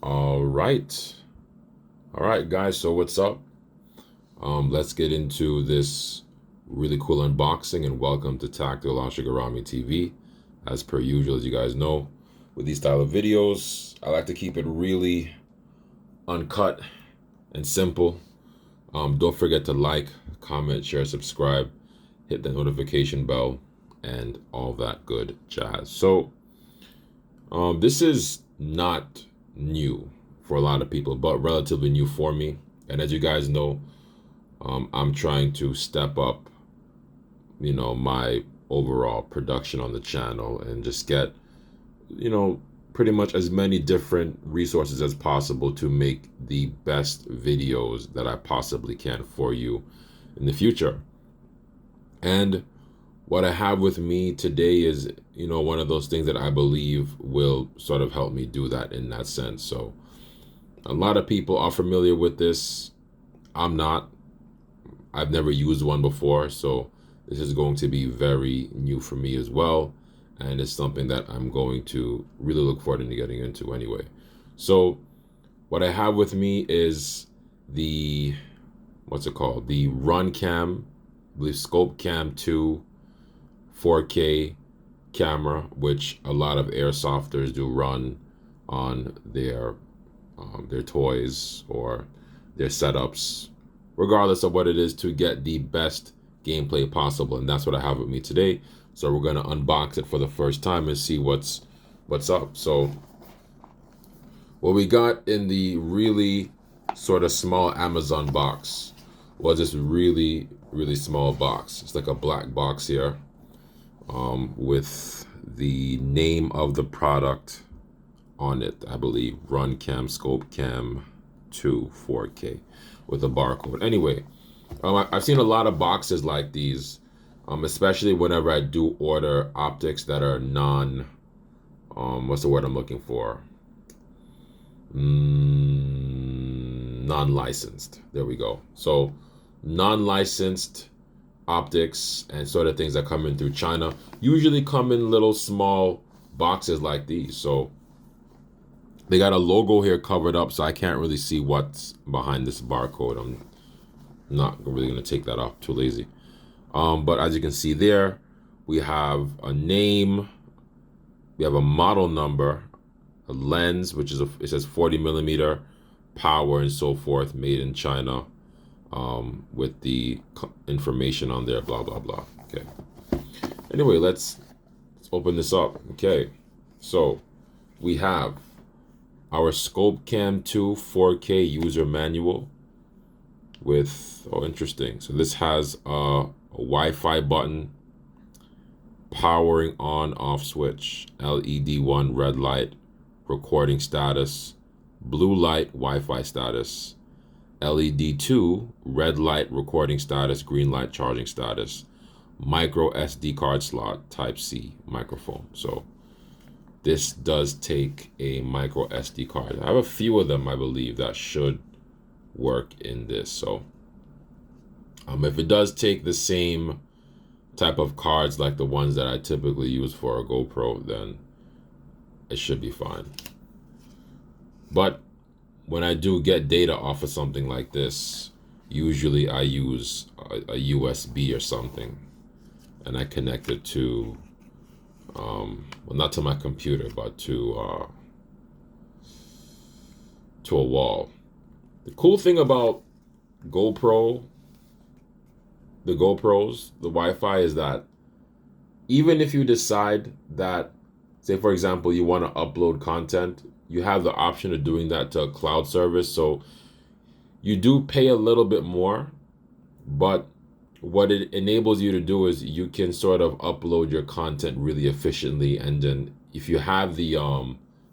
All right. All right, guys. So what's up? Let's get into this really cool unboxing and welcome to Tactical Ashigarami TV. As per usual, as you guys know, with these style of videos, I like to keep it really uncut and simple. Don't forget to like, comment, share, subscribe, hit the notification bell, and all that good jazz. So, this is not new for a lot of people, but relatively new for me. And as you guys know, I'm trying to step up, my overall production on the channel and just get, pretty much as many different resources as possible to make the best videos that I possibly can for you in the future. And what I have with me today is, one of those things that I believe will sort of help me do that in that sense. So a lot of people are familiar with this. I'm not. I've never used one before, so this is going to be very new for me as well. And it's something that I'm going to really look forward to getting into anyway. So what I have with me is the, what's it called? The RunCam, I believe ScopeCam 2 4K camera, which a lot of airsofters do run on their toys or their setups, regardless of what it is, to get the best gameplay possible. And that's what I have with me today. So we're gonna unbox it for the first time and see what's up. So what we got in the really sort of small Amazon box was this really, really small box. It's like a black box here, with the name of the product on it, I believe. RunCam ScopeCam 2 4K with a barcode. Anyway, I've seen a lot of boxes like these, especially whenever I do order optics that are what's the word I'm looking for? Non-licensed. There we go. So non-licensed optics and sort of things that come in through China usually come in little small boxes like these. So they got a logo here covered up, so I can't really see what's behind this barcode. I'm not really going to take that off, too lazy. But as you can see there, we have a name, we have a model number, a lens, which is it says 40 millimeter, power and so forth, made in China, with the information on there, blah, blah, blah. Okay. Anyway, let's open this up. Okay. So we have our ScopeCam 2 4K user manual with, oh, interesting. So this has a Wi-Fi button, powering on off switch, LED 1 red light, recording status, blue light Wi-Fi status, LED 2 red light recording status, green light charging status, micro SD card slot, type C microphone. So this does take a micro SD card. I have a few of them, I believe, that should work in this. So if it does take the same type of cards like the ones that I typically use for a GoPro, then it should be fine. But when I do get data off of something like this, usually I use a USB or something, and I connect it to well, not to my computer, but to a wall. The cool thing about the GoPros, the Wi-Fi, is that even if you decide that, say for example, you want to upload content, you have the option of doing that to a cloud service. So you do pay a little bit more, but what it enables you to do is you can sort of upload your content really efficiently. And then if you have the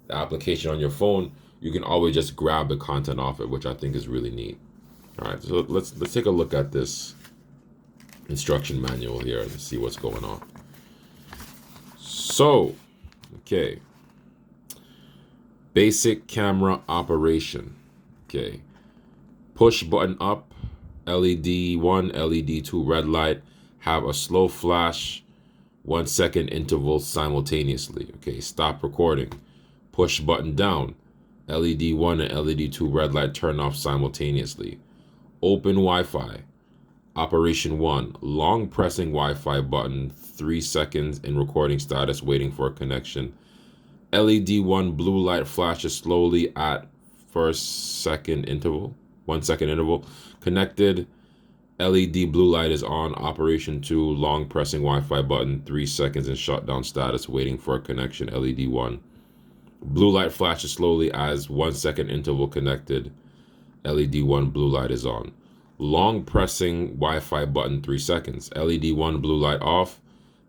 application on your phone, you can always just grab the content off it, which I think is really neat. All right, so let's take a look at this instruction manual here and see what's going on. So, okay. Basic camera operation. Okay. Push button up, LED 1, LED 2 red light, have a slow flash, 1 second interval simultaneously. Okay, stop recording. Push button down, LED 1 and LED 2 red light turn off simultaneously. Open Wi-Fi. Operation 1. Long pressing Wi-Fi button 3 seconds in recording status waiting for a connection. LED 1 blue light flashes slowly at 1 second interval. Connected. LED blue light is on. Operation 2. Long pressing Wi-Fi button 3 seconds in shutdown status waiting for a connection. LED 1. Blue light flashes slowly as 1 second interval connected. LED 1 blue light is on. Long pressing Wi-Fi button 3 seconds. LED 1 blue light off.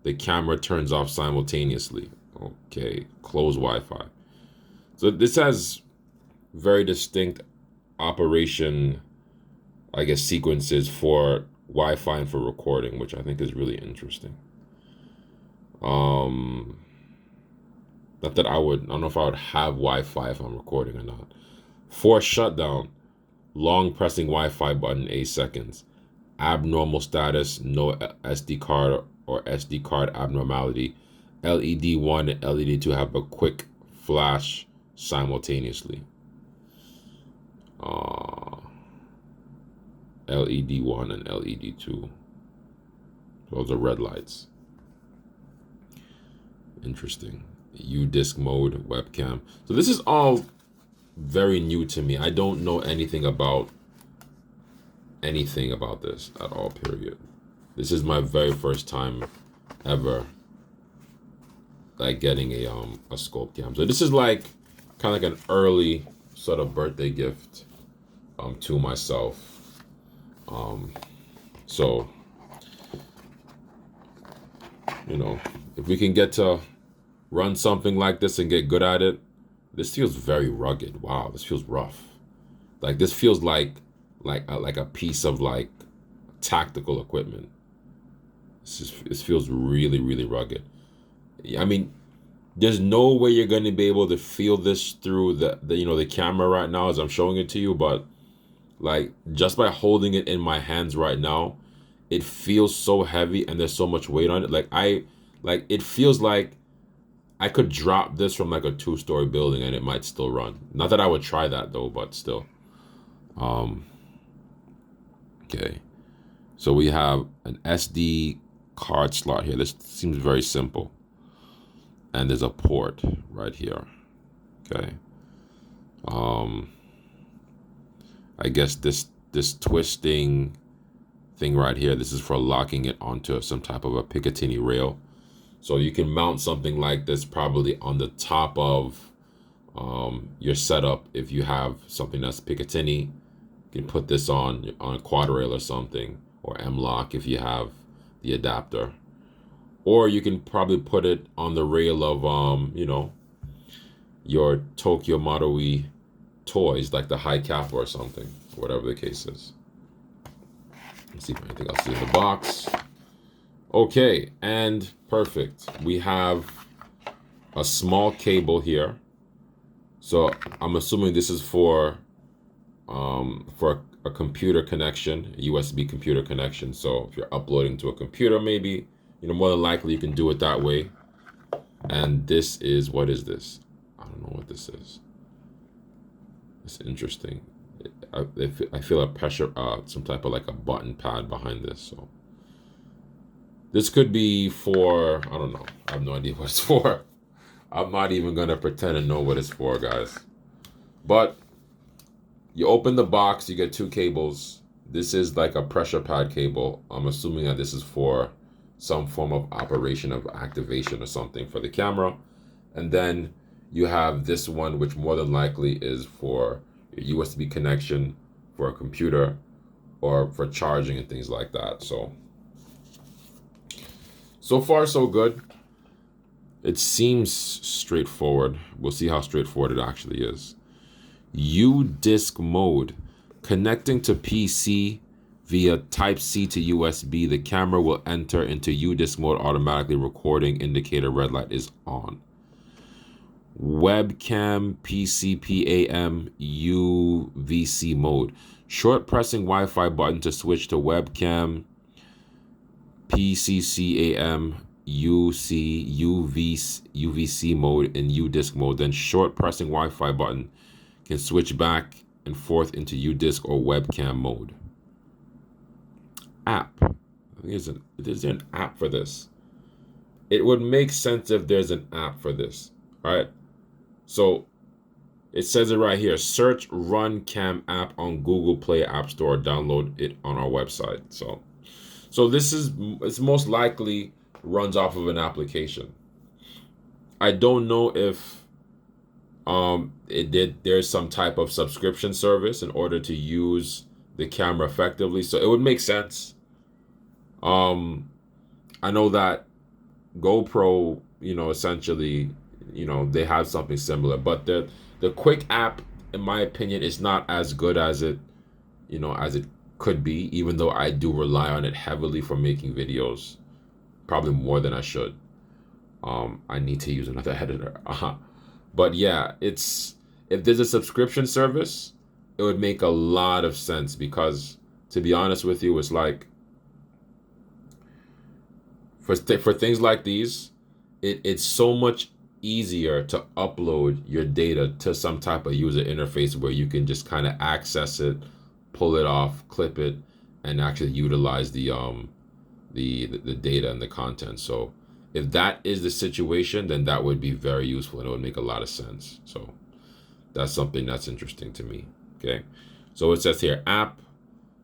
The camera turns off simultaneously. Okay, close Wi-Fi. So this has very distinct operation, I guess, sequences for Wi-Fi and for recording, which I think is really interesting. Not that I don't know if I would have Wi-Fi if I'm recording or not. For shutdown, long pressing Wi-Fi button 8 seconds. Abnormal status, no SD card or SD card abnormality. LED 1 and LED 2 have a quick flash simultaneously. LED 1 and LED 2. Those are red lights. Interesting. U-disc mode, webcam. So this is all very new to me. I don't know anything about this at all, period. This is my very first time ever like getting a ScopeCam. So this is like kind of like an early sort of birthday gift to myself. So you know, if we can get to run something like this and get good at it, this feels very rugged. Wow, this feels rough. Like this feels like a piece of like tactical equipment. This feels really, really rugged. I mean, there's no way you're going to be able to feel this through the camera right now as I'm showing it to you, but like just by holding it in my hands right now, it feels so heavy and there's so much weight on it. It feels like I could drop this from like a 2-story building and it might still run. Not that I would try that though, but still. Okay. So we have an SD card slot here. This seems very simple. And there's a port right here. Okay. I guess this twisting thing right here, this is for locking it onto some type of a Picatinny rail. So you can mount something like this probably on the top of your setup. If you have something that's Picatinny, you can put this on a quad rail or something, or M-lock if you have the adapter. Or you can probably put it on the rail of your Tokyo Marui toys, like the high cap or something, whatever the case is. Let's see if anything else is in the box. Okay, and perfect. We have a small cable here. So I'm assuming this is for a computer connection, a USB computer connection. So if you're uploading to a computer, maybe, more than likely you can do it that way. And this is, what is this? I don't know what this is. It's interesting. I feel a pressure, some type of like a button pad behind this. So this could be for, I don't know. I have no idea what it's for. I'm not even going to pretend to know what it's for, guys. But you open the box, you get 2 cables. This is like a pressure pad cable. I'm assuming that this is for some form of operation of activation or something for the camera. And then you have this one, which more than likely is for a USB connection for a computer or for charging and things like that. So far, so good. It seems straightforward. We'll see how straightforward it actually is. U-disc mode. Connecting to PC via Type-C to USB, the camera will enter into U-disc mode automatically. Recording indicator red light is on. Webcam PCPAM UVC mode. Short pressing Wi-Fi button to switch to webcam PCCAM UVC mode in U-disc mode. Then short pressing Wi-Fi button Can switch back and forth into UDisc or webcam mode. App. Is there an app for this? It would make sense if there's an app for this, right? So it says it right here. Search Run Cam app on Google Play App Store. Download it on our website. So it's most likely runs off of an application. I don't know if there's some type of subscription service in order to use the camera effectively. So it would make sense. I know that GoPro, essentially, they have something similar, but the Quick app, in my opinion, is not as good as it could be, even though I do rely on it heavily for making videos, probably more than I should. I need to use another editor. But yeah, if there's a subscription service, it would make a lot of sense, because to be honest with you, it's like for things like these, it's so much easier to upload your data to some type of user interface where you can just kind of access it, pull it off, clip it, and actually utilize the data and the content. So if that is the situation, then that would be very useful and it would make a lot of sense. So that's something that's interesting to me. Okay, so it says here, app,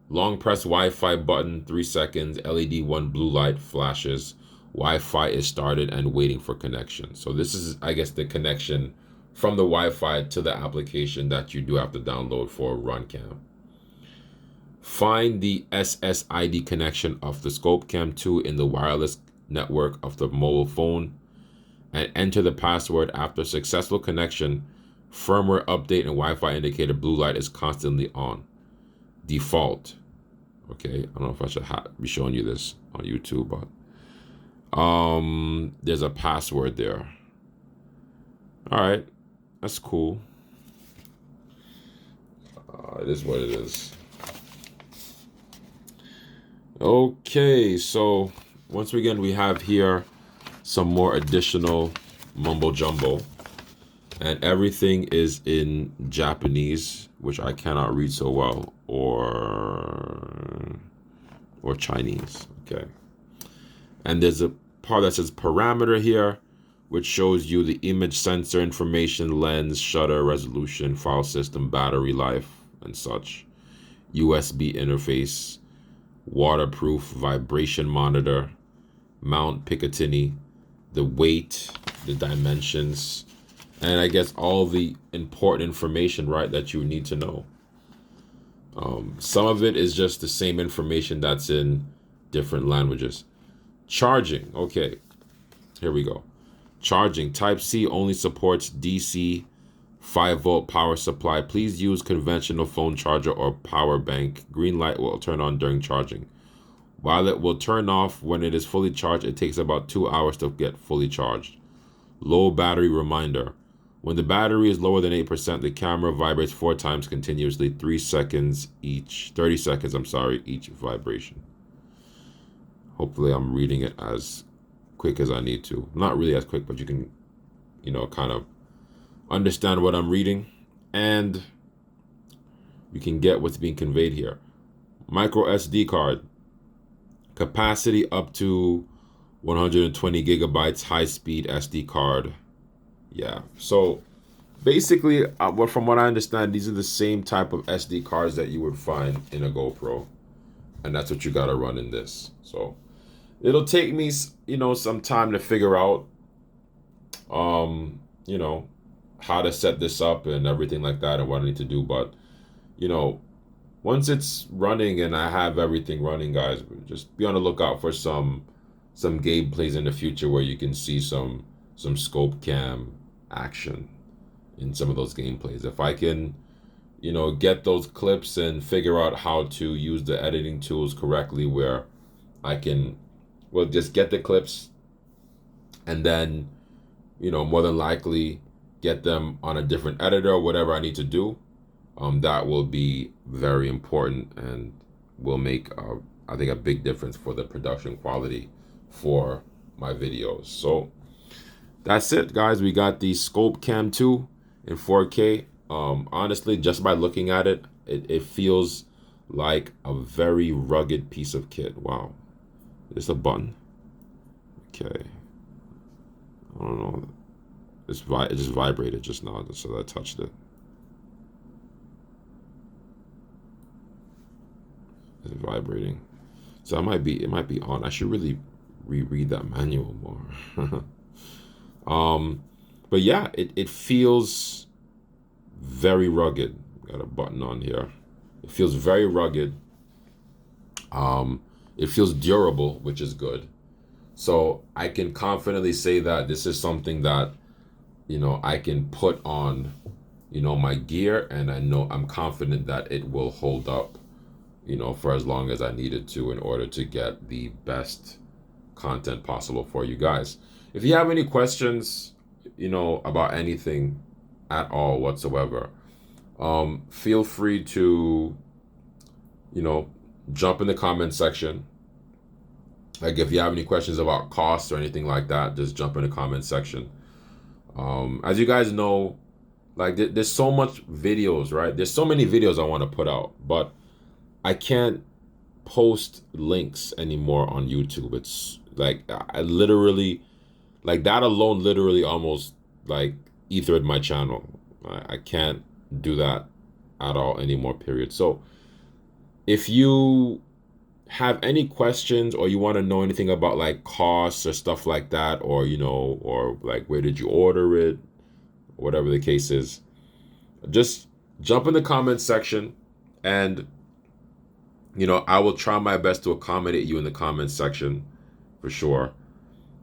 long press Wi-Fi button, 3 seconds, LED 1 blue light flashes, Wi-Fi is started and waiting for connection. So this is, I guess, the connection from the Wi-Fi to the application that you do have to download for RunCam. Find the SSID connection of the ScopeCam 2 in the wireless network of the mobile phone and enter the password. After successful connection, firmware update and Wi-Fi indicator blue light is constantly on. Default. Okay, I don't know if I should be showing you this on YouTube, but there's a password there. All right, that's cool. It is what it is. Okay, so once again, we have here some more additional mumbo jumbo, and everything is in Japanese, which I cannot read so well, or Chinese. Okay, and there's a part that says parameter here, which shows you the image sensor information, lens, shutter, resolution, file system, battery life, and such. USB interface, waterproof, vibration monitor, mount Picatinny, the weight, the dimensions, and I guess all the important information, right, that you need to know. Some of it is just the same information that's in different languages. Charging, okay, here we go. Charging, Type-C only supports DC 5-volt power supply. Please use conventional phone charger or power bank. Green light will turn on during charging. While it will turn off when it is fully charged, it takes about 2 hours to get fully charged. Low battery reminder. When the battery is lower than 8%, the camera vibrates 4 times continuously, 30 seconds, each vibration. Hopefully I'm reading it as quick as I need to. Not really as quick, but you can, kind of understand what I'm reading, and you can get what's being conveyed here. Micro SD card. Capacity up to 120 gigabytes, high-speed SD card. Yeah, so basically, from what I understand, these are the same type of SD cards that you would find in a GoPro, and that's what you got to run in this. So it'll take me, some time to figure out, how to set this up and everything like that and what I need to do. But, once it's running and I have everything running, guys, just be on the lookout for some gameplays in the future where you can see some ScopeCam action in some of those gameplays. If I can, get those clips and figure out how to use the editing tools correctly, where I can, just get the clips and then, more than likely get them on a different editor or whatever I need to do, that will be very important and will make, I think, a big difference for the production quality for my videos. So that's it, guys. We got the ScopeCam 2 in 4K. Honestly, just by looking at it, it feels like a very rugged piece of kit. Wow. It's a button. Okay. I don't know. It just vibrated just now, so I touched it. It's vibrating. So it might be on. I should really reread that manual more. But yeah, it feels very rugged. Got a button on here. It feels very rugged. It feels durable, which is good. So I can confidently say that this is something that, I can put on, my gear, and I'm confident that it will hold up, for as long as I needed to in order to get the best content possible for you guys. If you have any questions, about anything at all whatsoever, feel free to, jump in the comment section. Like if you have any questions about costs or anything like that, just jump in the comment section. As you guys know, like there's so much videos, right? There's so many videos I want to put out, but I can't post links anymore on YouTube. It's like I literally, like that alone, literally almost like ethered my channel. I can't do that at all anymore. Period. So if you have any questions or you want to know anything about like costs or stuff like that, or or like where did you order it, whatever the case is, just jump in the comments section, and I will try my best to accommodate you in the comments section for sure.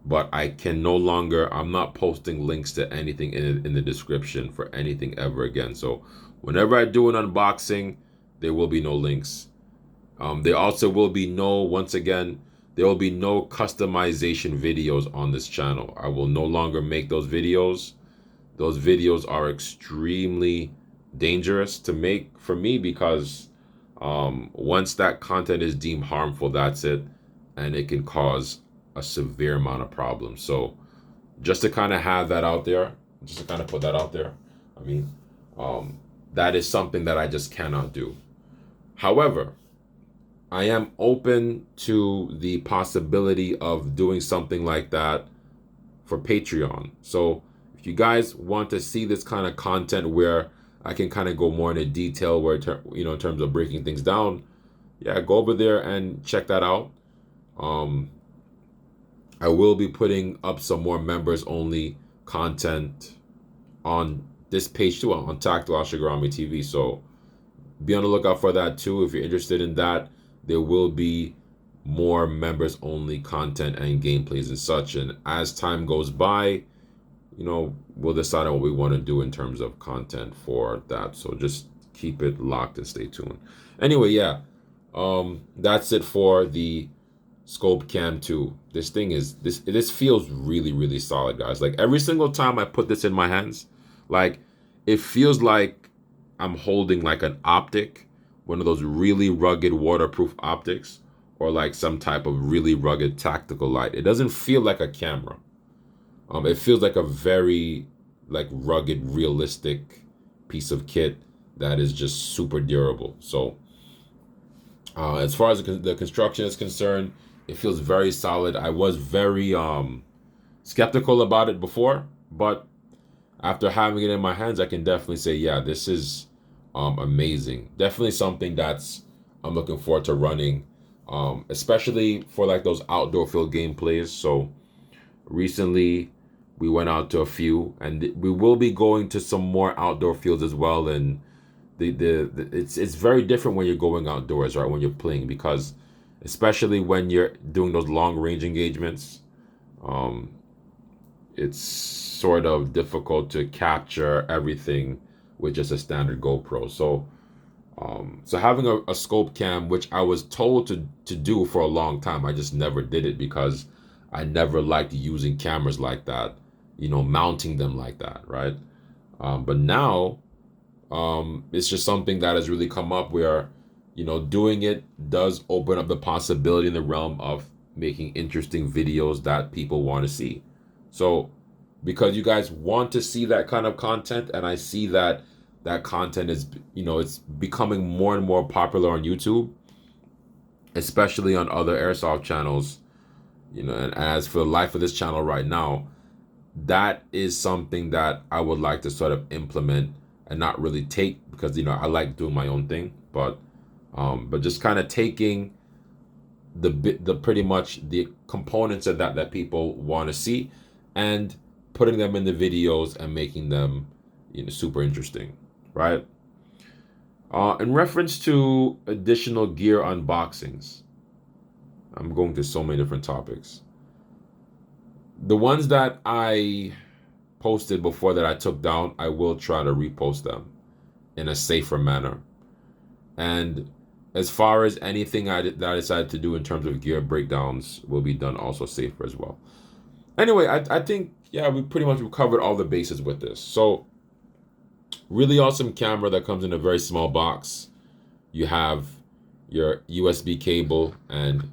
But I'm not posting links to anything in the description for anything ever again. So whenever I do an unboxing, there will be no links. There also will be once again, there will be no customization videos on this channel. I will no longer make those videos. Those videos are extremely dangerous to make for me because once that content is deemed harmful, that's it. And it can cause a severe amount of problems. So just to kind of have that out there, just to kind of put that out there, I mean, that is something that I just cannot do. However, I am open to the possibility of doing something like that for Patreon. So if you guys want to see this kind of content where I can kind of go more into detail, where in terms of breaking things down, yeah, go over there and check that out. I will be putting up some more members only content on this page too, on Tactical Shigarami TV. So be on the lookout for that too if you're interested in that. There will be more members only content and gameplays and such, and as time goes by, we'll decide on what we want to do in terms of content for that. So just keep it locked and stay tuned. Anyway, yeah, that's it for the ScopeCam 2. This feels really, really solid, guys. Like every single time I put this in my hands, like it feels like I'm holding like an optic, one of those really rugged waterproof optics, or like some type of really rugged tactical light. It doesn't feel like a camera. It feels like a very like rugged, realistic piece of kit that is just super durable. So as far as the construction is concerned, it feels very solid. I was very skeptical about it before, but after having it in my hands, I can definitely say, yeah, this is amazing. Definitely something I'm looking forward to running, especially for like those outdoor field gameplays. So recently we went out to a few, and we will be going to some more outdoor fields as well. And it's very different when you're going outdoors, right? When you're playing, because especially when you're doing those long range engagements, it's sort of difficult to capture everything with just a standard GoPro. So having a scope cam, which I was told to do for a long time, I just never did it because I never liked using cameras like that, mounting them like that, right? But now it's just something that has really come up where, doing it does open up the possibility in the realm of making interesting videos that people want to see. So because you guys want to see that kind of content, and I see that that content is, it's becoming more and more popular on YouTube, especially on other airsoft channels. And as for the life of this channel right now, that is something that I would like to sort of implement and not really take, because I like doing my own thing, but just kind of taking the pretty much the components of that people want to see, and putting them in the videos and making them super interesting, right? In reference to additional gear unboxings, I'm going to so many different topics. The ones that I posted before that I took down, I will try to repost them in a safer manner. And as far as anything that I decided to do in terms of gear breakdowns will be done also safer as well. Anyway, I think, yeah, we pretty much covered all the bases with this. So, really awesome camera that comes in a very small box. You have your USB cable and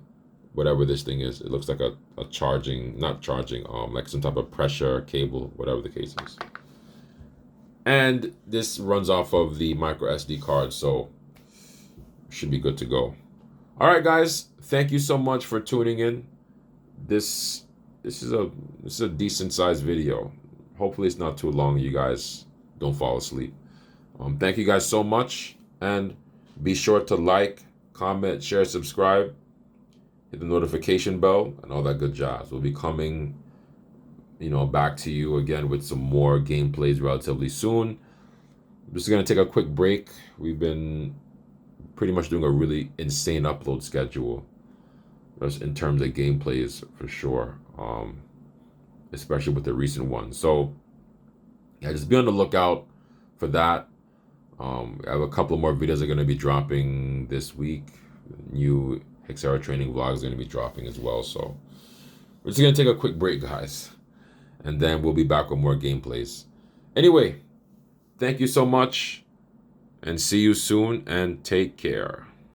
whatever this thing is. It looks like a charging, not charging, like some type of pressure cable, whatever the case is. And this runs off of the micro SD card, so should be good to go. All right, guys, thank you so much for tuning in. This is a decent sized video. Hopefully it's not too long. You guys don't fall asleep. Thank you guys so much, and be sure to like, comment, share, subscribe, hit the notification bell, and all that good jazz. We'll be coming, back to you again with some more gameplays relatively soon. I'm just gonna take a quick break. We've been pretty much doing a really insane upload schedule, just in terms of gameplays for sure, especially with the recent ones. So yeah, just be on the lookout for that. I have a couple more videos that are going to be dropping this week. New Hexera training vlogs are going to be dropping as well. So we're just going to take a quick break, guys, and then we'll be back with more gameplays. Anyway, thank you so much, and see you soon, and take care.